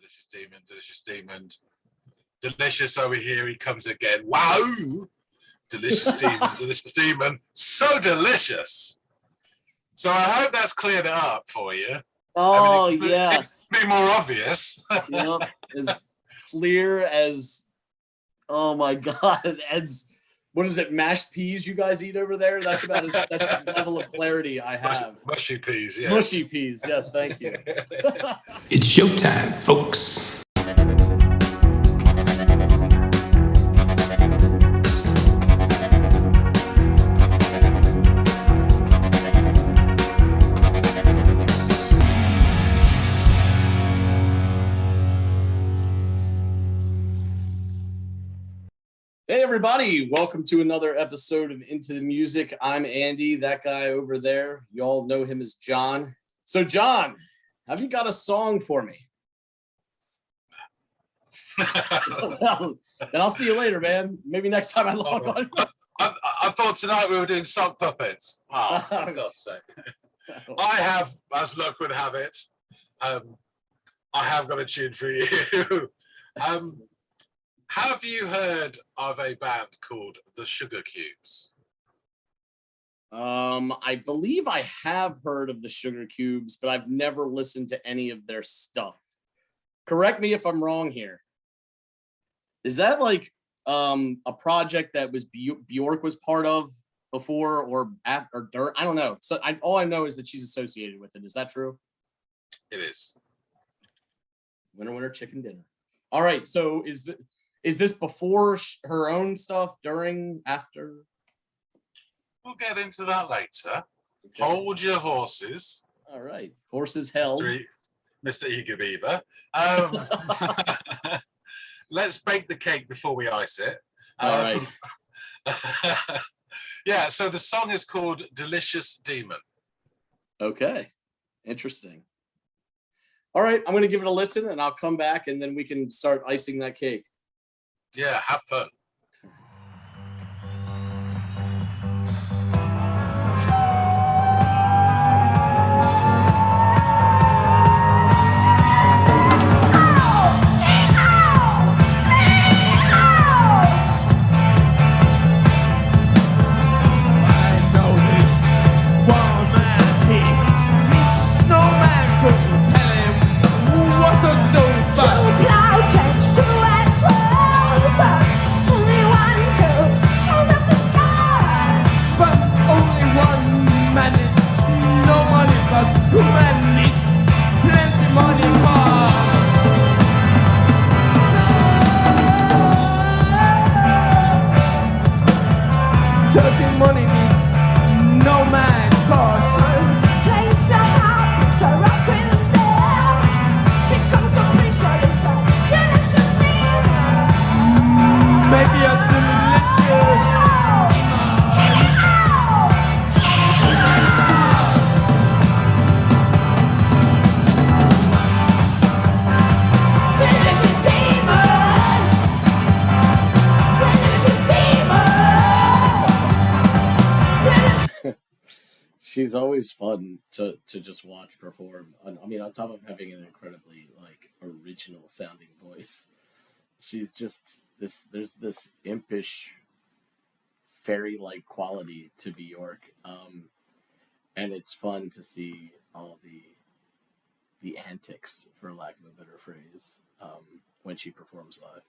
delicious demon, delicious demon. Delicious over here, he comes again. Wow! Delicious demon, delicious demon. So delicious. So I hope that's cleared it up for you. Oh, yes. It could be more obvious. Yep. As clear as, oh my God, as, what is it, mashed peas you guys eat over there? That's about that's the level of clarity I have. Mushy peas, yeah. Mushy peas, yes, thank you. It's showtime, folks. Hey everybody, welcome to another episode of Into the Music. I'm Andy, that guy over there. You all know him as John. So John, have you got a song for me? Well, then I'll see you later, man. Maybe next time I log on. I thought tonight we were doing sock puppets. Oh, for God's sake. I have, as luck would have it, I have got a tune for you. Have you heard of a band called the Sugarcubes? I believe I have heard of the Sugarcubes, but I've never listened to any of their stuff. Correct me if I'm wrong here. Is that like a project that was Bjork was part of before or after or during? I don't know. So all I know is that she's associated with it. Is that true? It is. Winner, winner, chicken dinner. All right. So is this before her own stuff, during, after? We'll get into that later. Okay. Hold your horses. All right. Horses held. Mr. Eager Beaver. Let's bake the cake before we ice it. All right. Yeah, so the song is called Delicious Demon. Okay. Interesting. All right. I'm going to give it a listen and I'll come back and then we can start icing that cake. Yeah, have fun. She's always fun to just watch perform. I mean, on top of having an incredibly original sounding voice, she's just there's this impish fairy-like quality to Bjork, and it's fun to see all the antics, for lack of a better phrase, when she performs live.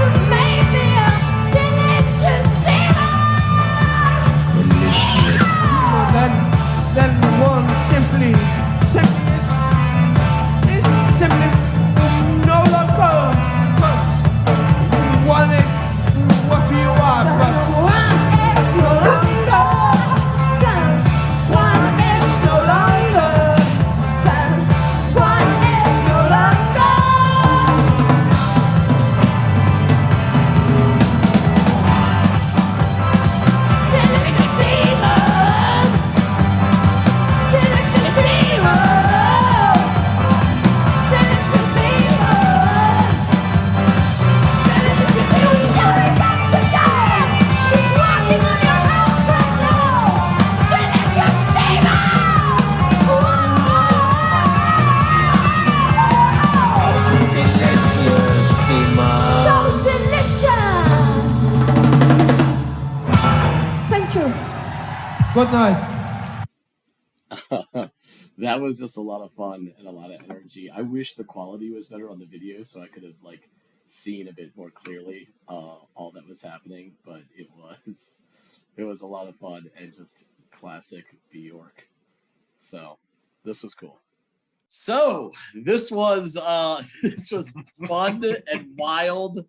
To make Good night. That was just a lot of fun and a lot of energy. I wish the quality was better on the video so I could have like seen a bit more clearly all that was happening, but it was a lot of fun and just classic Bjork. So this was cool. So this was this was fun and wild.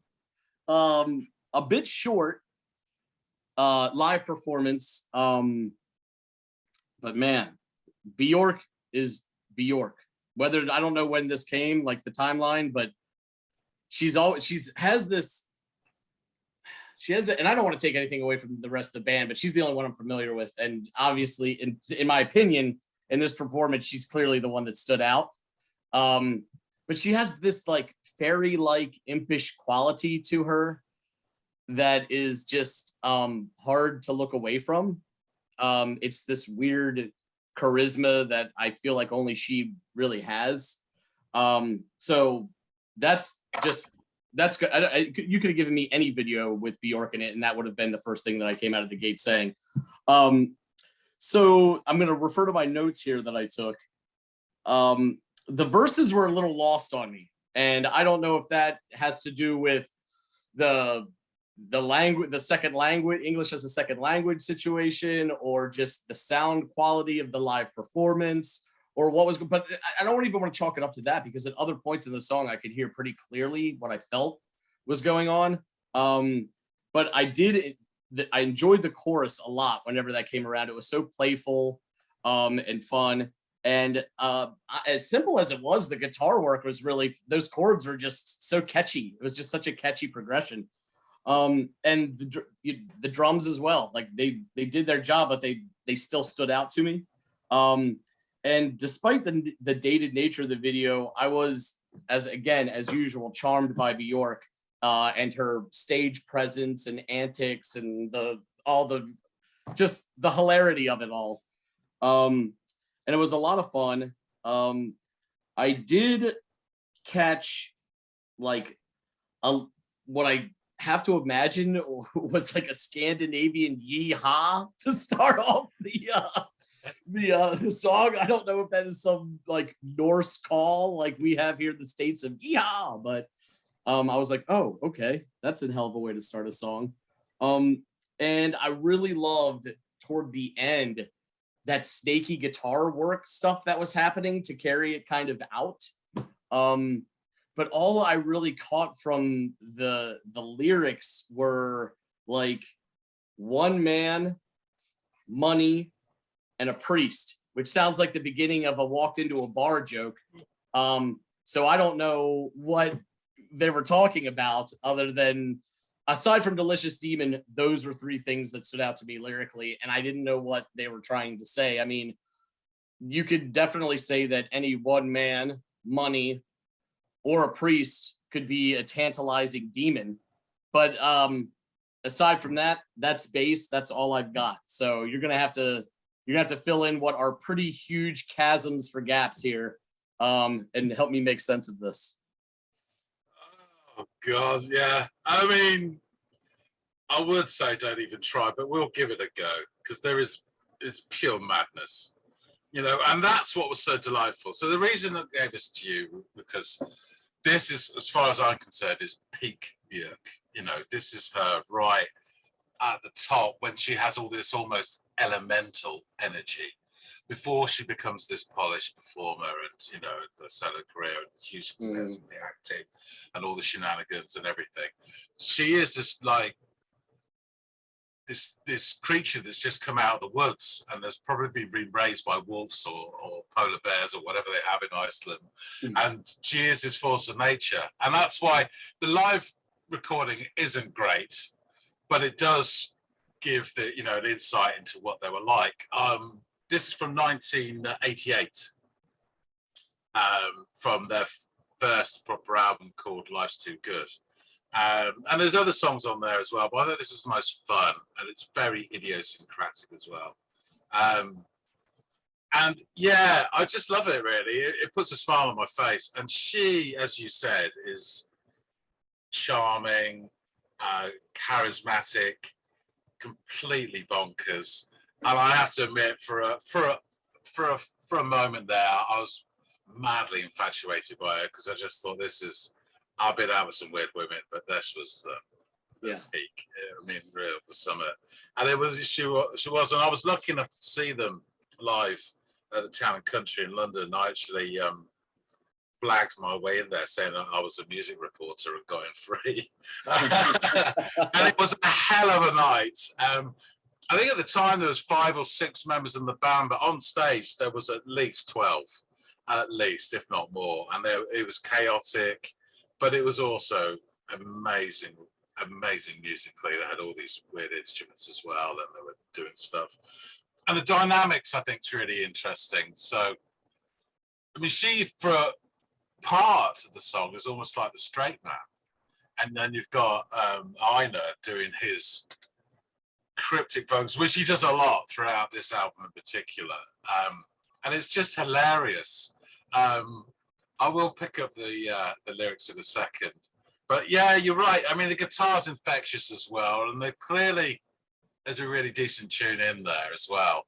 A bit short live performance. But man, Bjork is Bjork. Whether I don't know when this came, like the timeline, but she has this, and I don't want to take anything away from the rest of the band, but she's the only one I'm familiar with. And obviously, in my opinion, in this performance, she's clearly the one that stood out. But she has this like fairy-like impish quality to her that is just hard to look away from. It's this weird charisma that I feel like only she really has. So that's good. You could have given me any video with Bjork in it, and that would have been the first thing that I came out of the gate saying. So I'm going to refer to my notes here that I took. The verses were a little lost on me, and I don't know if that has to do with the language, the second language, English as a second language situation, or just the sound quality of the live performance, or what was, but I don't even want to chalk it up to that, because at other points in the song, I could hear pretty clearly what I felt was going on. But I enjoyed the chorus a lot whenever that came around. It was so playful and fun. And as simple as it was, the guitar work was really, those chords were just so catchy. It was just such a catchy progression. And the drums as well, like they did their job, but they still stood out to me. And despite the dated nature of the video, I was, as usual, charmed by Bjork and her stage presence and antics and just the hilarity of it all. And it was a lot of fun. I did catch like what I have to imagine was like a Scandinavian yeehaw to start off the song. I don't know if that is some like Norse call like we have here in the States of yeehaw, but I was like, oh, okay, that's a hell of a way to start a song. And I really loved toward the end that snaky guitar work stuff that was happening to carry it kind of out. But all I really caught from the lyrics were like one man, money, and a priest, which sounds like the beginning of a walked into a bar joke. So I don't know what they were talking about other than, aside from Delicious Demon, those were three things that stood out to me lyrically, and I didn't know what they were trying to say. I mean, you could definitely say that any one man, money, or a priest could be a tantalizing demon. But aside from that, that's base. That's all I've got. So you're gonna have to fill in what are pretty huge chasms for gaps here, and help me make sense of this. Oh God, yeah. I mean, I would say don't even try, but we'll give it a go, because it's pure madness, and that's what was so delightful. So the reason I gave this to you, because this is, as far as I'm concerned, is peak Björk. This is her right at the top when she has all this almost elemental energy before she becomes this polished performer and, the solo career and huge success and the acting and all the shenanigans and everything. She is just like this creature that's just come out of the woods and has probably been raised by wolves or polar bears or whatever they have in Iceland. And she is this force of nature. And that's why the live recording isn't great, but it does give an insight into what they were like. This is from 1988, from their first proper album called Life's Too Good. And there's other songs on there as well, but I think this is the most fun, and it's very idiosyncratic as well. And yeah, I just love it, really. It puts a smile on my face. And she, as you said, is charming, charismatic, completely bonkers. And I have to admit, for a moment there, I was madly infatuated by her because I just thought I've been out with some weird women, but this was the peak. I mean, real the summer. And she was, and I was lucky enough to see them live at the Town and Country in London. I actually blagged my way in there saying I was a music reporter and got in free. And it was a hell of a night. I think at the time there was 5 or 6 members in the band, but on stage there was at least 12, at least, if not more. And it was chaotic, but it was also amazing musically. They had all these weird instruments as well, and they were doing stuff. And the dynamics, I think, is really interesting. So, I mean, she, for part of the song, is almost like the straight man. And then you've got Einar doing his cryptic vocals, which he does a lot throughout this album in particular. And it's just hilarious. I will pick up the lyrics in a second. But yeah, you're right. I mean, the guitar's infectious as well. And there's a really decent tune in there as well,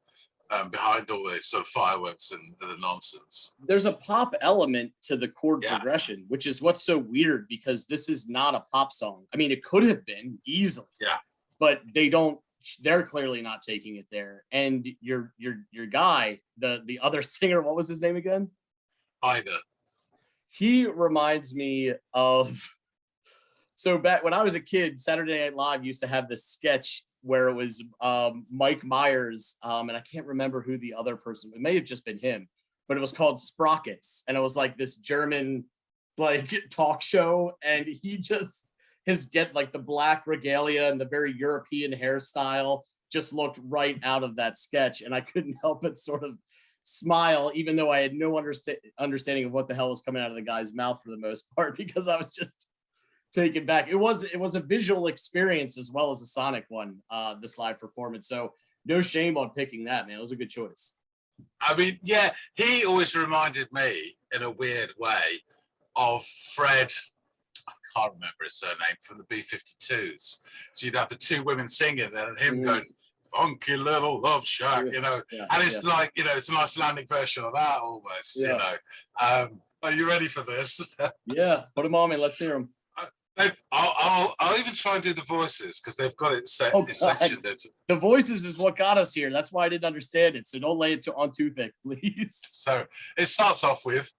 behind all the sort of fireworks and the nonsense. There's a pop element to the chord progression, which is what's so weird because this is not a pop song. I mean, it could have been easily. Yeah. But they're clearly not taking it there. And your guy, the other singer, what was his name again? Einar. He reminds me of, so back when I was a kid, Saturday Night Live used to have this sketch where it was Mike Myers, and I can't remember who the other person, it may have just been him, but it was called Sprockets. And it was like this German like talk show. And the black regalia and the very European hairstyle just looked right out of that sketch. And I couldn't help but sort of smile, even though I had no understanding of what the hell was coming out of the guy's mouth for the most part, because I was just taken back. It was a visual experience as well as a sonic one, this live performance. So no shame on picking that, man. It was a good choice. I mean, yeah, he always reminded me in a weird way of Fred, I can't remember his surname, from the B-52s. So you'd have the 2 women singing and him going, funky little love shack, you know. And it's like, you know, it's an Icelandic version of that almost, you know. Are you ready for this? Yeah, put them on me. Let's hear them. I'll even try and do the voices because they've got it sectioned. The voices is what got us here. That's why I didn't understand it. So don't lay it on too thick, please. So it starts off with,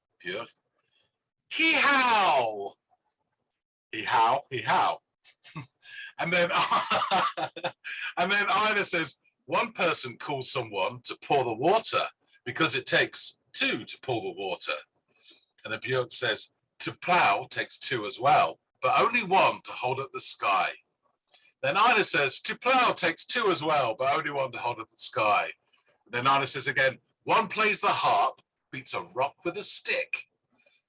hee-haw. Hee-haw, hee-haw. And then Ina says, one person calls someone to pour the water because it takes 2 to pour the water. And then Björk says, to plow takes 2 as well, but only 1 to hold up the sky. Then Ina says, to plow takes 2 as well, but only 1 to hold up the sky. Then Ina says again, 1 plays the harp, beats a rock with a stick.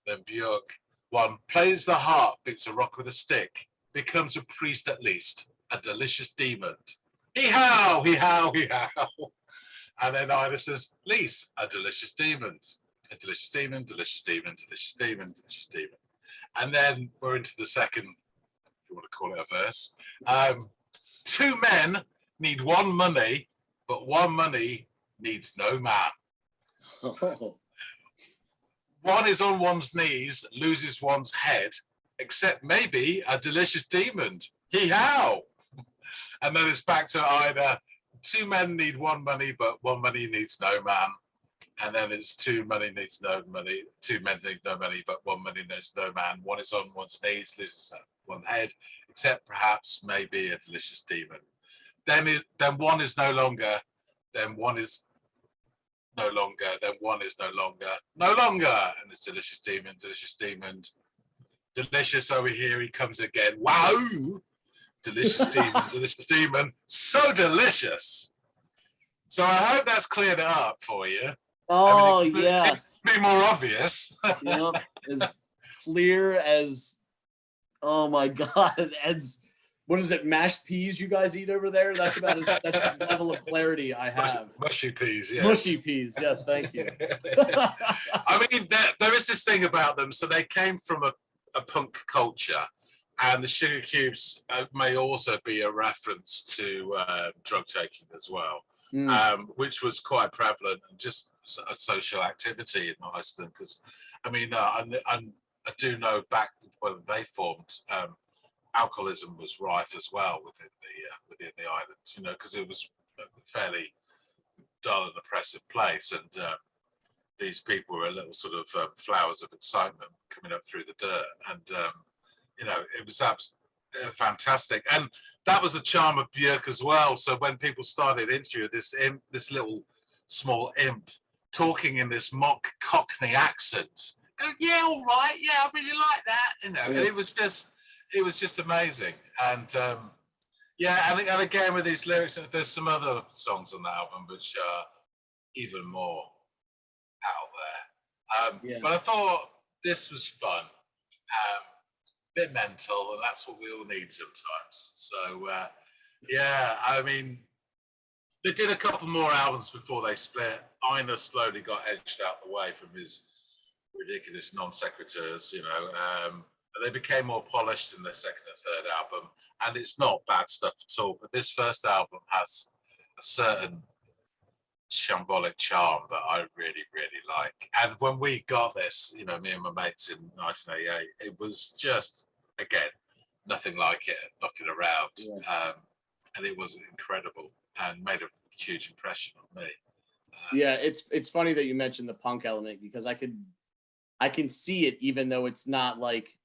Then Björk, 1 plays the harp, beats a rock with a stick, becomes a priest at least, a delicious demon. Hee-haw, hee-haw, hee-haw. And then Ina says, Lise, a delicious demon. A delicious demon, delicious demon, delicious demon, delicious demon. And then we're into the second, if you want to call it a verse. 2 men need 1 money, but 1 money needs no man. Oh. 1 is on one's knees, loses one's head, except maybe a delicious demon. Hee-haw! And then it's back to Ina. 2 men need 1 money, but 1 money needs no man. And then it's 2 money needs no money. 2 men need no money, but 1 money needs no man. 1 is on one's knees, loses one head, except perhaps maybe a delicious demon. Then 1 is no longer. Then 1 is no longer. Then 1 is no longer. No longer. And it's delicious demon, delicious demon. Delicious over here, he comes again. Wow! Delicious demon, delicious demon. So delicious. So I hope that's cleared it up for you. Oh, I mean, yes. It'd be more obvious. Yep. As clear as, oh my God, as, what is it, mashed peas you guys eat over there? That's about that's the level of clarity I have. Mushy peas, yeah. Mushy peas, yes, thank you. I mean, there is this thing about them. So they came from a punk culture And the Sugarcubes may also be a reference to drug taking as well, which was quite prevalent and just a social activity in Iceland. Because, I mean, I do know back when they formed, alcoholism was rife as well within the islands. You know, because it was a fairly dull and oppressive place, and these people were little sort of flowers of excitement coming up through the dirt, and you know, it was fantastic. And that was the charm of Björk as well. So when people started interviewing this little small imp talking in this mock Cockney accent, go, yeah, all right, yeah, I really like that, you know. And it was just amazing. And yeah, and again with these lyrics, there's some other songs on the album which are even more out there. But I thought this was fun. Bit mental, and that's what we all need sometimes. So yeah, I mean, they did a couple more albums before they split. Einar slowly got edged out the way from his ridiculous non sequiturs, you know, and they became more polished in their second and third album, and it's not bad stuff at all. But this first album has a certain shambolic charm that I really, really like. And when we got this, you know, me and my mates in 1988, it was just, again, nothing like it, knocking around. And it was incredible and made a huge impression on me. Yeah, it's funny that you mentioned the punk element, because I can see it, even though it's not like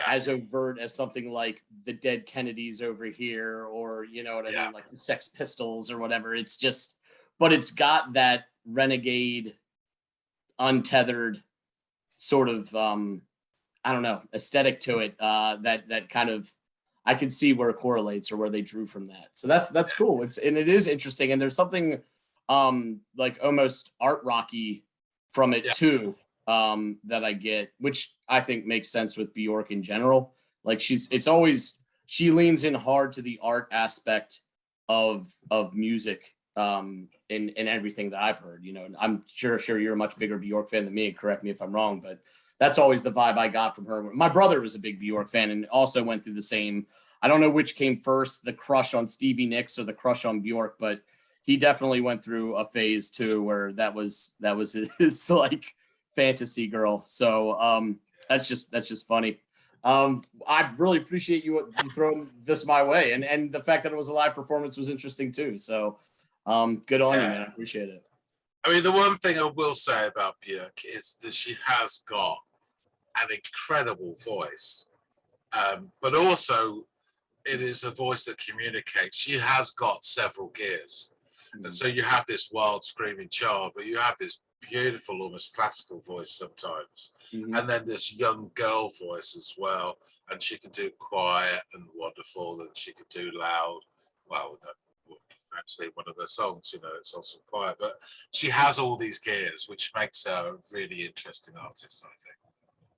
as overt as something like the Dead Kennedys over here, or, you know what I mean, like the Sex Pistols or whatever. It's just, but it's got that renegade, untethered sort of, I don't know, aesthetic to it, that kind of, I can see where it correlates or where they drew from that. So that's cool. It is interesting. And there's something like almost art rocky from it too, that I get, which I think makes sense with Bjork in general. Like she leans in hard to the art aspect of music, in everything that I've heard, you know. And I'm sure you're a much bigger Bjork fan than me, and correct me if I'm wrong, but that's always the vibe I got from her. My brother was a big Bjork fan and also went through the same, I don't know which came first, the crush on Stevie Nicks or the crush on Bjork, but he definitely went through a phase too where that was his like fantasy girl. So that's just funny. I really appreciate you throwing this my way, and the fact that it was a live performance was interesting too. So good on you, man. I appreciate it. I mean, the one thing I will say about Björk is that she has got an incredible voice, but also it is a voice that communicates. She has got several gears. And so you have this wild screaming child, but you have this beautiful, almost classical voice sometimes. And then this young girl voice as well. And she can do quiet and wonderful, and she can do loud. Well, actually one of the songs, you know, it's also quiet, but she has all these gears, which makes her a really interesting artist, I think.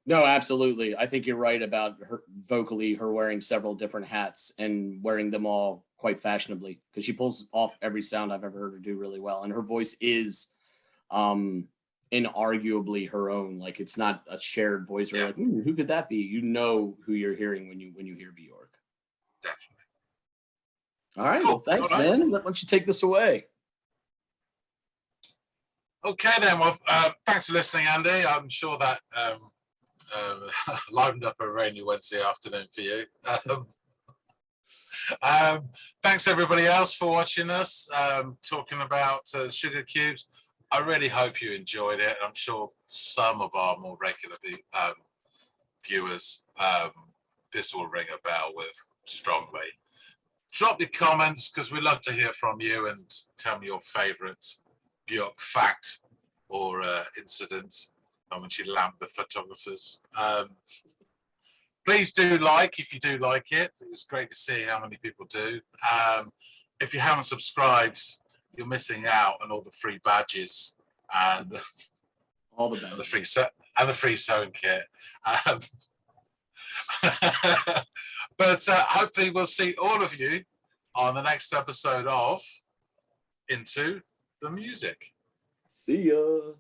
No, absolutely. I think you're right about her vocally, her wearing several different hats and wearing them all quite fashionably, because she pulls off every sound I've ever heard her do really well. And her voice is inarguably her own. Like, it's not a shared voice where like, who could that be? You know who you're hearing when you hear Bjork. Definitely. All right. Cool. Well, thanks, man. Why don't you take this away? Okay, then. Well, thanks for listening, Andy. I'm sure that livened up a rainy Wednesday afternoon for you. Thanks everybody else for watching us talking about Sugarcubes. I really hope you enjoyed it. I'm sure some of our more regular viewers, this will ring a bell with strongly. Drop your comments, because we love to hear from you, and tell me your favorite Bjork fact or incident when she lamped the photographers. Please do like if you do like it. It was great to see how many people do. If you haven't subscribed, you're missing out on all the free badges and all the badges. The free sewing kit. But hopefully we'll see all of you on the next episode of Into the Music. See ya.